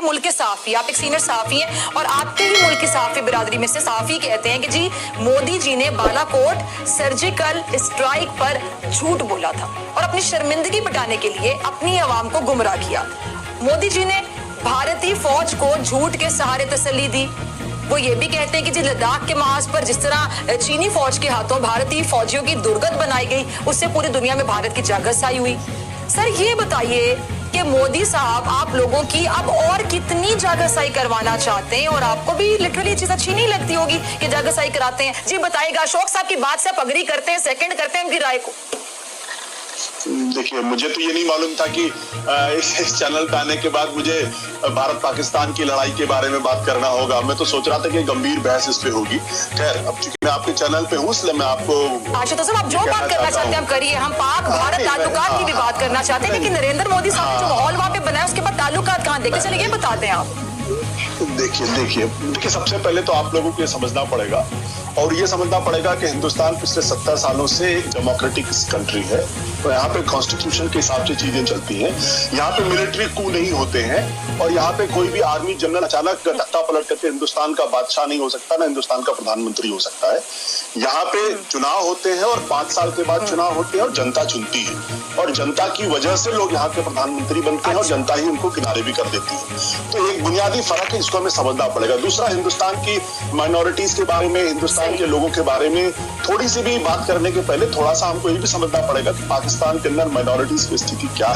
मुल्क के सहाफी, आप एक सीनियर सहाफी हैं और आपके ही मुल्क की सहाफी बिरादरी में से सहाफी कहते हैं कि जी मोदी जी ने बालाकोट सर्जिकल स्ट्राइक पर झूठ बोला था और अपनी शर्मिंदगी मिटाने के लिए अपनी आवाम को गुमराह किया। मोदी जी ने भारतीय फौज को झूठ के सहारे तसल्ली दी। वो ये भी कहते हैं कि जी लद्दाख के महाज पर जिस तरह चीनी फौज के हाथों भारतीय फौजियों की दुर्गत बनाई गई, उससे पूरी दुनिया में भारत की जागरसाई हुई। सर ये बताइए कि मोदी साहब आप लोगों की अब और कितनी जागरसाई करवाना चाहते हैं, और आपको भी लिटरली ये चीज अच्छी नहीं लगती होगी कि जागरसाई कराते हैं। जी बताइएगा, अशोक साहब की बात से आप अग्री करते हैं, सेकंड करते हैं उनकी राय को? देखिए, मुझे तो ये नहीं मालूम था कि इस चैनल पे आने के बाद मुझे भारत पाकिस्तान की लड़ाई के बारे में बात करना होगा। मैं तो सोच रहा था कि गंभीर बहस इस पे होगी। खैर, अब चूंकि मैं आपके चैनल पे हूँ इसलिए मैं आपको आशुतोष साहब, आप जो बात करना चाहते हैं आप करिए। हम पाक भारत ताल्लुकात की भी बात करना चाहते हैं, लेकिन नरेंद्र मोदी साहब ने जो माहौल वहाँ पे बनाया उसके बाद ताल्लुकात कहाँ देखे, चलिए ये बताते हैं आप। देखिए, सबसे पहले तो आप लोगों को ये समझना पड़ेगा और ये समझना पड़ेगा कि हिंदुस्तान पिछले 70 सालों से एक डेमोक्रेटिक कंट्री है। तो यहाँ पे कॉन्स्टिट्यूशन के हिसाब से चीजें चलती हैं। यहाँ पे मिलिट्री कू नहीं होते हैं और यहाँ पे कोई भी आर्मी जनरल अचानक तख्ता पलट करके हिंदुस्तान का बादशाह नहीं हो सकता, ना हिंदुस्तान का प्रधानमंत्री हो सकता है। यहाँ पे चुनाव होते हैं और 5 साल के बाद चुनाव होते हैं और जनता चुनती है और जनता की वजह से लोग यहाँ के प्रधानमंत्री बनते हैं और जनता ही उनको किनारे भी कर देती है। तो एक बुनियादी फर्क है, इसको हमें समझना पड़ेगा। दूसरा, हिंदुस्तान की माइनॉरिटीज के बारे में, हिंदुस्तान के लोगों के बारे में थोड़ी सी भी बात करने के पहले थोड़ा सा हमको ये भी समझना पड़ेगा कि पाकिस्तान के अंदर माइनॉरिटीज की स्थिति क्या है।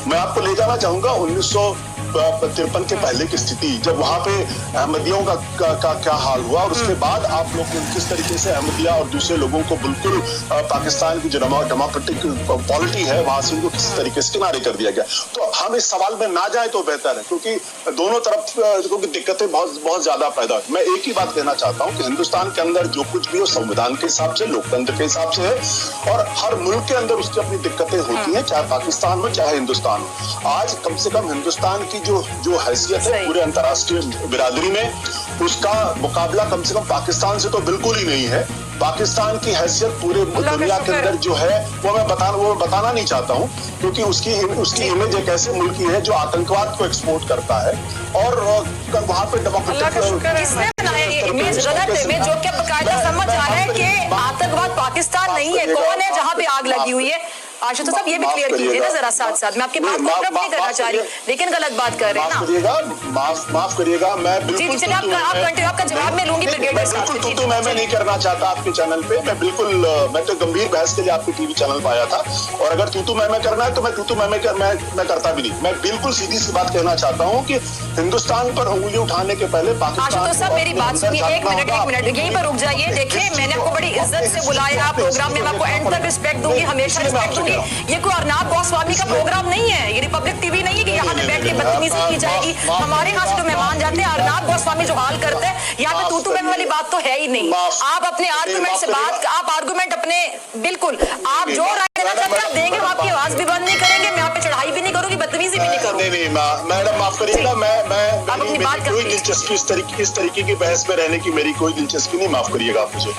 मैं आपको ले जाना चाहूंगा 1953 के पहले की स्थिति, जब वहां पे अहमदियों का क्या हाल हुआ और उसके बाद आप लोग किस तरीके से अहमदिया और दूसरे लोगों को बिल्कुल पाकिस्तान की जो डेमोक्रेटिक पॉलिटी है वहां से उनको किस तरीके से किनारे कर दिया गया। तो हम इस सवाल में ना जाए तो बेहतर है, क्योंकि दोनों तरफ क्योंकि दिक्कतें बहुत ज्यादा पैदा हुई। मैं एक ही बात कहना चाहता हूँ कि हिंदुस्तान के अंदर जो कुछ भी हो संविधान के हिसाब से, लोकतंत्र के हिसाब से है और हर मुल्क के अंदर उसकी अपनी दिक्कतें होती हैं, चाहे पाकिस्तान हो चाहे हिंदुस्तान हो। आज कम से कम हिंदुस्तान की जो हैसियत है पूरे अंतर्राष्ट्रीय बिरादरी में, उसका मुकाबला कम से कम पाकिस्तान से तो बिल्कुल ही नहीं है। पाकिस्तान की हैसियत पूरे दुनिया के अंदर जो है वो मैं बताना नहीं चाहता हूँ, क्योंकि उसकी इमेज एक ऐसे मुल्क की है जो आतंकवाद को एक्सपोर्ट करता है और वहाँ पे डेमोक्रेटिक इमेज गलत इमेज जो कि बकायदा समझ आ रहा है कि आतंकवाद पाकिस्तान नहीं है, कौन है जहाँ पे आग लगी हुई है। आशुतोष साहब ये भी क्लियर कीजिए ना जरा, साथ साथ मैं आपकी बात को इंटरप्ट नहीं करना चाह रही, लेकिन गलत बात कर रहे हैं ना। माफ करिएगा, मैं बिल्कुल आपका जवाब मैं लूंगी ब्रिगेडियर साहब से। तू मैं नहीं करना चाहता आपके चैनल पे। मैं तो गंभीर बहस के लिए आपके टीवी चैनल पे आया था और अगर तू मैं करना है तो मैं करता भी नहीं। मैं बिल्कुल सीधी सी बात कहना चाहता हूँ कि हिंदुस्तान पर उंगली उठाने के पहले पाकिस्तान। आशुतोष साहब मेरी बात सुनिए, एक मिनट यहीं पर रुक जाइए। देखिए, मैंने आपको बड़ी इज्जत से बुलाया प्रोग्राम में, मैं आपको एंड तक रिस्पेक्ट दूंगी, हमेशा रिस्पेक्ट दूंगी। ये कोई अर्नाब गोस्वामी का प्रोग्राम नहीं है, ये रिपब्लिक टीवी नहीं है कि यहाँ पे बैठ के बदतमीजी की जाएगी। हमारे यहाँ से जो मेहमान जाते हैं, अर्नाब गोस्वामी जो हाल करते हैं, यहाँ पे तू मैं वाली बात तो है ही नहीं। आप अपने आर्गुमेंट से बात, आप आर्गुमेंट अपने बिल्कुल आप जो राय देना चाहते हैं देंगे, हम आपकी आवाज भी बंद नहीं करेंगे, मैं यहाँ पे चढ़ाई भी नहीं करूंगी, बदतमीजी भी नहीं करूंगी। नहीं मैडम माफ करिएगा, मैं कोई दिलचस्पी इस तरीके की बहस में रहने की मेरी कोई दिलचस्पी नहीं, माफ करिएगा आप मुझे।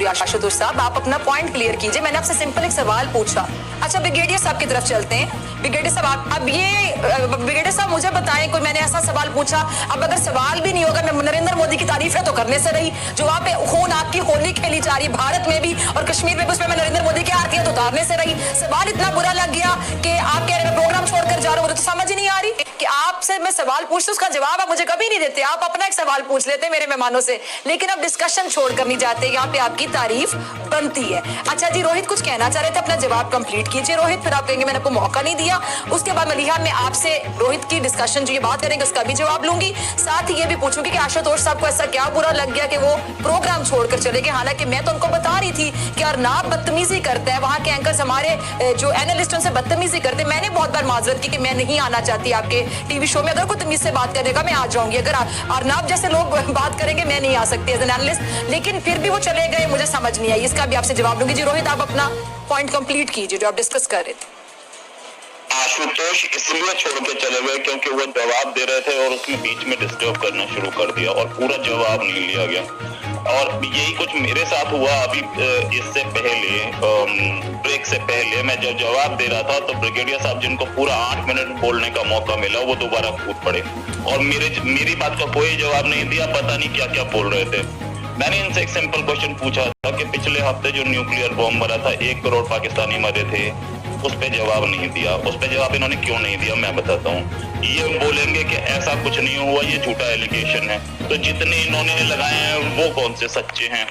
आशुतोष साहब आप अपना पॉइंट क्लियर कीजिए। मैंने आपसे सिंपल एक सवाल पूछा। अच्छा, ब्रिगेडियर साहब की तरफ चलते हैं। ब्रिगेडियर साहब अब ये ब्रिगेडियर साहब मुझे बताएं, कोई मैंने ऐसा सवाल पूछा, अब अगर सवाल भी नहीं होगा, मैं नरेंद्र मोदी की तारीफें तो करने से रही, जो वहाँ पे खून आग की होली खेली जा रही भारत में भी और कश्मीर में भी, उसमें मैं नरेंद्र मोदी की आरतियां तो उतारने से रही। सवाल इतना बुरा लग गया कि आप कह रहे हैं प्रोग्राम छोड़कर जा रहे हो, तो समझ ही नहीं आ रही कि आपसे मैं सवाल पूछती, उसका जवाब आप मुझे कभी नहीं देते। आप अपना एक सवाल पूछ लेते मेरे मेहमानों से, लेकिन अब डिस्कशन छोड़कर नहीं जाते, यहाँ पे आपकी तारीफ बनती है। अच्छा जी, रोहित कुछ कहना चाह रहे थे, अपना जवाब कंप्लीट कीजिए रोहित, फिर आप कहेंगे मैंने आपको मौका नहीं दिया। उसके बाद मलिहा मैं आपसे रोहित की डिस्कशन जो ये बात करेंगे उसका भी जवाब लूंगी, साथ ही ये भी पूछूंगी कि आशुतोष साहब को ऐसा क्या बुरा लग गया कि वो प्रोग्राम छोड़कर चले गए। हालांकि मैं तो उनको बता रही थी कि अर्नाब बदतमीजी करता है, वहां के एंकर्स हमारे जो एनालिस्ट उनसे बदतमीजी करते। मैंने बहुत बार माजरत की कि मैं नहीं आना चाहती आपके टीवी शो में, अगर कोई तमीज से बात करेगा मैं आ जाऊंगी, अगर अर्नाब जैसे लोग बात करेंगे मैं नहीं आ सकती एज एन एनालिस्ट, लेकिन फिर भी वो चले गए, मुझे समझ नहीं आई, इसका भी आपसे जवाब दूंगी। जी रोहित, आप अपना पॉइंट कंप्लीट कीजिए जो आप डिस्कस कर रहे थे। आशुतोष इसलिए छोड़ के चले गए क्योंकि वो जवाब दे रहे थे और उसने बीच में डिस्टर्ब करना शुरू कर दिया और पूरा जवाब नहीं लिया गया। और यही कुछ मेरे साथ हुआ अभी इससे पहले, ब्रेक से पहले मैं जब जवाब दे रहा था तो ब्रिगेडियर साहब जिनको पूरा 8 मिनट बोलने का मौका मिला वो दोबारा कूद पड़े और मेरी बात का कोई जवाब नहीं दिया, पता नहीं क्या क्या बोल रहे थे। मैंने इनसे एक सिंपल क्वेश्चन पूछा था कि पिछले हफ्ते जो न्यूक्लियर बॉम्ब मरा था 1 करोड़ पाकिस्तानी मरे थे, उस पे जवाब नहीं दिया। उस पे जवाब इन्होंने क्यों नहीं दिया मैं बताता हूँ। ये बोलेंगे कि ऐसा कुछ नहीं हुआ, ये झूठा एलिगेशन है। तो जितने इन्होंने लगाए हैं वो कौन से सच्चे हैं?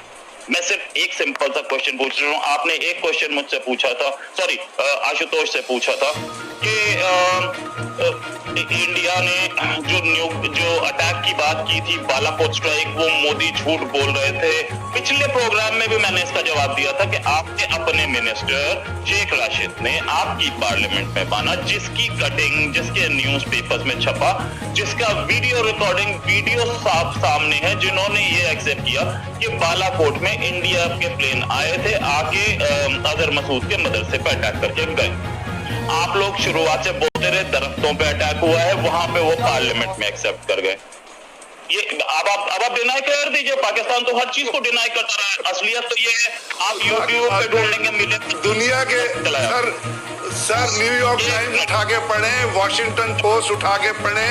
मैं सिर्फ एक सिंपल सा क्वेश्चन पूछ रहा हूँ। आपने एक क्वेश्चन मुझसे पूछा था, सॉरी आशुतोष से पूछा था कि इंडिया ने जो अटैक की बात की थी, बालाकोट स्ट्राइक, वो मोदी झूठ बोल रहे थे। पिछले प्रोग्राम में भी मैंने इसका जवाब दिया था कि आपके अपने मिनिस्टर शेख राशिद ने आपकी पार्लियामेंट में माना, जिसकी कटिंग जिसके न्यूज़पेपर्स में छपा, जिसका वीडियो रिकॉर्डिंग वीडियो साफ सामने है, जिन्होंने ये एक्सेप्ट किया कि बालाकोट में इंडिया के प्लेन आए थे, आके अजहर मसूद के मदरसे पर अटैक करके गए। आप लोग शुरुआत से बोलते रहे दरख्तों पे अटैक हुआ है, वहां पे वो पार्लियामेंट में एक्सेप्ट कर गए। ये अब आप डिनाई कर दीजिए। पाकिस्तान तो हर चीज को डिनाई करता रहा है। असलियत तो ये है, आप यूट्यूब पे ढूंढेंगे मिले दुनिया के सर न्यूयॉर्क टाइम्स उठा के पढ़े, वॉशिंगटन पोस्ट उठा के पढ़े,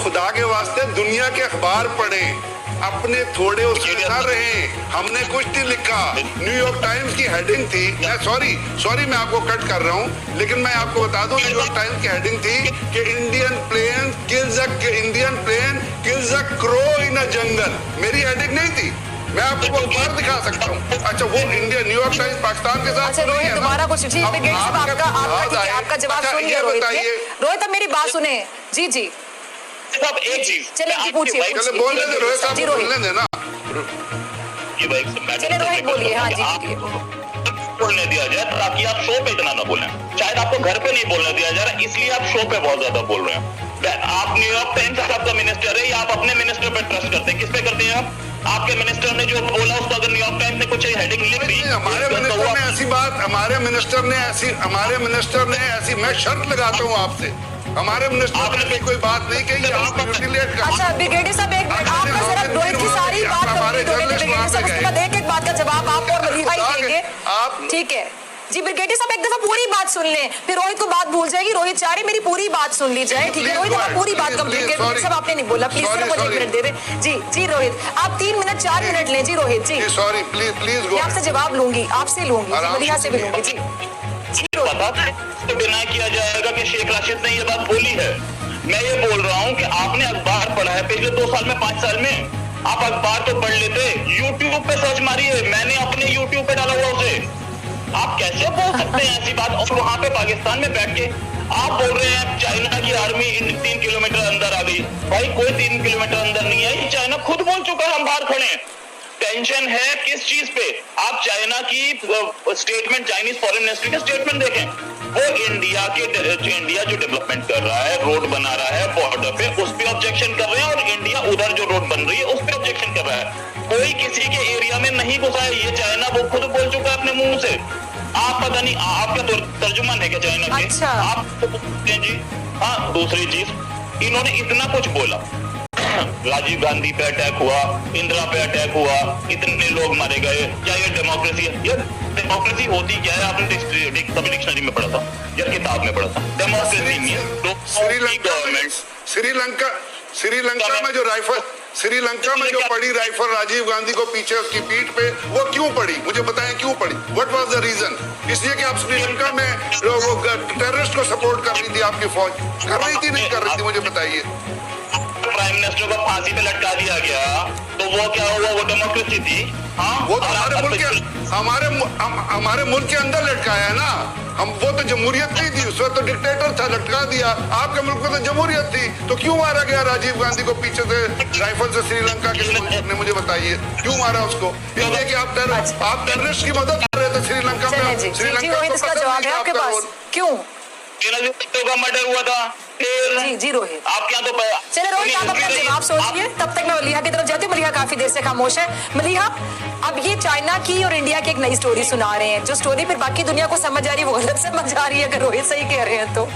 खुदा के वास्ते दुनिया के अखबार पढ़े, अपने थोड़े उसमें न रहे। हमने कुछ नहीं लिखा। न्यूयॉर्क टाइम्स की हेडिंग थी, सॉरी मैं आपको कट कर रहा हूँ, लेकिन मैं आपको बता दूं न्यूयॉर्क टाइम्स की हेडिंग थी कि Indian plane kills a crow in a jungle. मेरी हेडिंग नहीं थी, मैं आपको बार दिखा सकता हूँ। अच्छा, वो इंडिया न्यूयॉर्क टाइम्स पाकिस्तान के साथ। अच्छा रोहित, दोबारा कुछ आपका जवाब सुन लिया रोहित। अब मेरी बात सुने। जी जी सब एक चीज चलिए पूछिए। बोलने दे रोहित साहब, बोलने देना। चलिए रोहित बोलिए। हाँ जी बोलने दिया जाए ताकि आप शो पे इतना ना बोलें। शायद आपको घर पे नहीं बोलने दिया जा रहा, इसलिए आप शो पे बहुत ज्यादा बोल रहे हैं। आप न्यूयॉर्क टाइम्स आपका मिनिस्टर है या आप अपने मिनिस्टर पे ट्रस्ट करते हैं? किस पे करते हैं आप? आपके मिनिस्टर ने जो बोला उसको अगर न्यूयॉर्क टाइम्स ने कुछ हेडिंग लिख दी, हमारे मिनिस्टर ने ऐसी मैं शर्त लगाता हूँ आपसे, हमारे मिनिस्टर ने कोई बात नहीं कही, आप यूटिलेट कर। अच्छा ब्रिगेडियर साहब, एक मिनट आपका जरा रोहित की सारी बात ब्रिगेडियर साहब, उसके बाद एक बात का जवाब आप और मलिहा ही देंगे। ठीक है जी ब्रिगेडियर साहब, एक दफा पूरी बात सुन लें, फिर रोहित को बात भूल जाएगी। रोहित चाह रहे मेरी पूरी बात सुन ली जाए, ठीक है? रोहित आप पूरी बात कंप्लीट करें। सब आपने नहीं बोला, प्लीज सिर्फ मुझे 1 मिनट दे दे। जी रोहित, आप 3 मिनट 4 मिनट लें। जी रोहित जी, सॉरी प्लीज मैं आपसे जवाब लूंगी, आपसे लूंगी, मलिहा से भी लूंगी। जी पता था तो डिनाई किया जाएगा कि शेख राशिद ने ये बात बोली है। मैं ये बोल रहा हूँ कि आपने अखबार पढ़ा है पिछले 2 साल में, 5 साल में? आप अखबार तो पढ़ लेते, यूट्यूब पे सर्च मारिए, मैंने अपने यूट्यूब पे डाला हुआ उसे। आप कैसे बोल सकते हैं ऐसी बात? और वहां पे पाकिस्तान में बैठ के आप बोल रहे हैं चाइना की आर्मी 3 किलोमीटर अंदर आ गई। भाई कोई 3 किलोमीटर अंदर नहीं है, चाइना खुद बोल चुका है, हम बाहर खड़े हैं। टेंशन है किस चीज पे? आप चाइना की स्टेटमेंट, चाइनीज फॉरेन मिनिस्ट्री का स्टेटमेंट देखें। वो इंडिया जो डेवलपमेंट कर रहा है, रोड बना रहा है बॉर्डर पे, उस पे ऑब्जेक्शन कर रहे हैं, और इंडिया उधर जो रोड बन रही है उस पे ऑब्जेक्शन कर रहा है। कोई किसी के एरिया में नहीं घुसा है, ये चाइना वो खुद बोल चुका है अपने मुंह से। आप पता नहीं आपका तर्जुमान है क्या चाइना के? अच्छा। आप जी। हाँ, दूसरी चीज, इन्होंने इतना कुछ बोला, राजीव गांधी पे अटैक हुआ, इंदिरा पे अटैक हुआ, इतने लोग मारे गए, क्या ये डेमोक्रेसी है? ये डेमोक्रेसी होती क्या है? आपने डिक्शनरी में पढ़ा था या किताब में पढ़ा था? डेमोक्रेसी में श्रीलंका में जो पड़ी राइफल राजीव गांधी को पीछे उसकी पीठ पे, वो क्यों पड़ी? मुझे बताएं क्यों पड़ी? What was the reason? इसलिए कि आप श्रीलंका में टेररिस्ट को सपोर्ट कर रही थी, आपकी फौज कर रही थी, नहीं कर रही थी? मुझे बताइए। प्राइम मिनिस्टर को फांसी पे लटका दिया गया तो वो क्या हुआ? वो डेमोक्रेसी थी? हाँ, वो तो हमारे मुल्क के अंदर लटकाया है ना। हम वो तो जमहूरियत नहीं थी उस वक्त, तो डिक्टेटर था, लटका दिया। आपके मुल्क में तो जमहूरियत थी, तो क्यों मारा गया राजीव गांधी को पीछे से राइफल से? श्रीलंका के ने मुझे बताइए क्यों मारा उसको? इसलिए कि आप टेररिस्ट की मदद कर रहे थे श्रीलंका में। श्रीलंका इसका जवाब है आपके पास? क्यों का मर्डर हुआ था? जी रोहित, आप क्या तो चले रोहित, आप अपना जवाब सोचिए, तब तक मैं मलिहा की तरफ जाती हूँ। मलिहा काफी देर से खामोश है। मलिहा, अब ये चाइना की और इंडिया की एक नई स्टोरी सुना रहे हैं, जो स्टोरी फिर बाकी दुनिया को समझ आ रही है, वो गलत समझ आ रही है, अगर रोहित सही कह रहे हैं तो।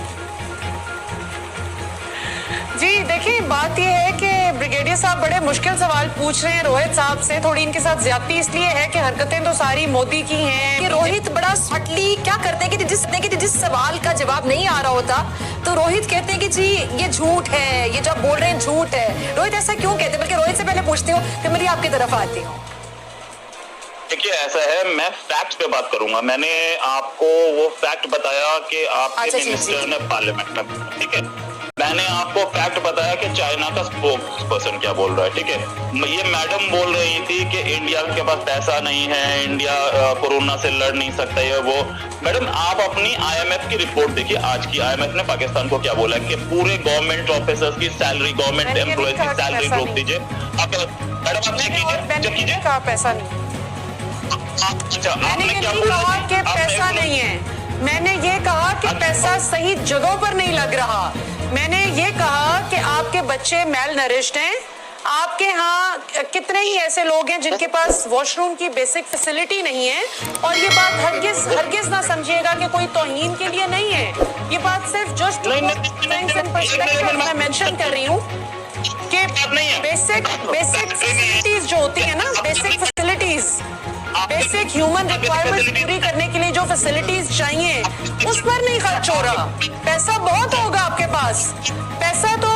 जी देखिए, बात यह है कि ब्रिगेडियर साहब बड़े मुश्किल सवाल पूछ रहे हैं रोहित साहब से। थोड़ी इनके साथ ज्यादती इसलिए है कि हरकतें तो सारी मोदी की हैं। कि रोहित बड़ा सटली क्या करते हैं कि जिस सवाल का जवाब नहीं आ रहा होता तो रोहित कहते हैं कि जी ये झूठ है, ये जो आप बोल रहे हैं झूठ है। रोहित ऐसा क्यों कहते हैं? बल्कि रोहित से पहले पूछती हूँ, फिर मेरी आपकी तरफ आती हूँ। देखिए ऐसा है, मैं फैक्ट्स पे बात करूंगा। मैंने आपको वो फैक्ट बताया कि आपके मिनिस्टर ने पार्लियामेंट में, ठीक है, मैंने आपको फैक्ट बताया कि चाइना का स्पोक्स पर्सन क्या बोल रहा है, ठीक है। ये मैडम बोल रही थी कि इंडिया के पास पैसा नहीं है, इंडिया कोरोना से लड़ नहीं सकता है वो। मैडम आप अपनी IMF की रिपोर्ट देखिए, आज की IMF ने पाकिस्तान को क्या बोला है कि पूरे गवर्नमेंट ऑफिसर्स की सैलरी, गवर्नमेंट एम्प्लॉयज की सैलरी रोक दीजिए। मैडम आप चेक कीजिए, कहा पैसा नहीं। अच्छा मैंने आपने ये क्या नहीं बोला कहा कि आपने पैसा नहीं है, मैंने ये कहा कि पैसा सही जगहों पर नहीं लग रहा। मैंने ये कहा कि आपके बच्चे मेल नरिश्ड हैं, आपके यहाँ कितने ही ऐसे लोग हैं जिनके पास वॉशरूम की बेसिक फैसिलिटी नहीं है। और ये बात हरगिज ना समझिएगा कि कोई तौहीन के लिए नहीं है, ये बात सिर्फ जस्ट मैं मेंशन कर रही हूँ कि बेसिक फैसिलिटीज जो होती है ना, basic facilities, basic human requirements पूरी करने के लिए जो फैसिलिटीज चाहिए उस पर नहीं खर्च हो रहा। पैसा बहुत होगा आपके पास, पैसा तो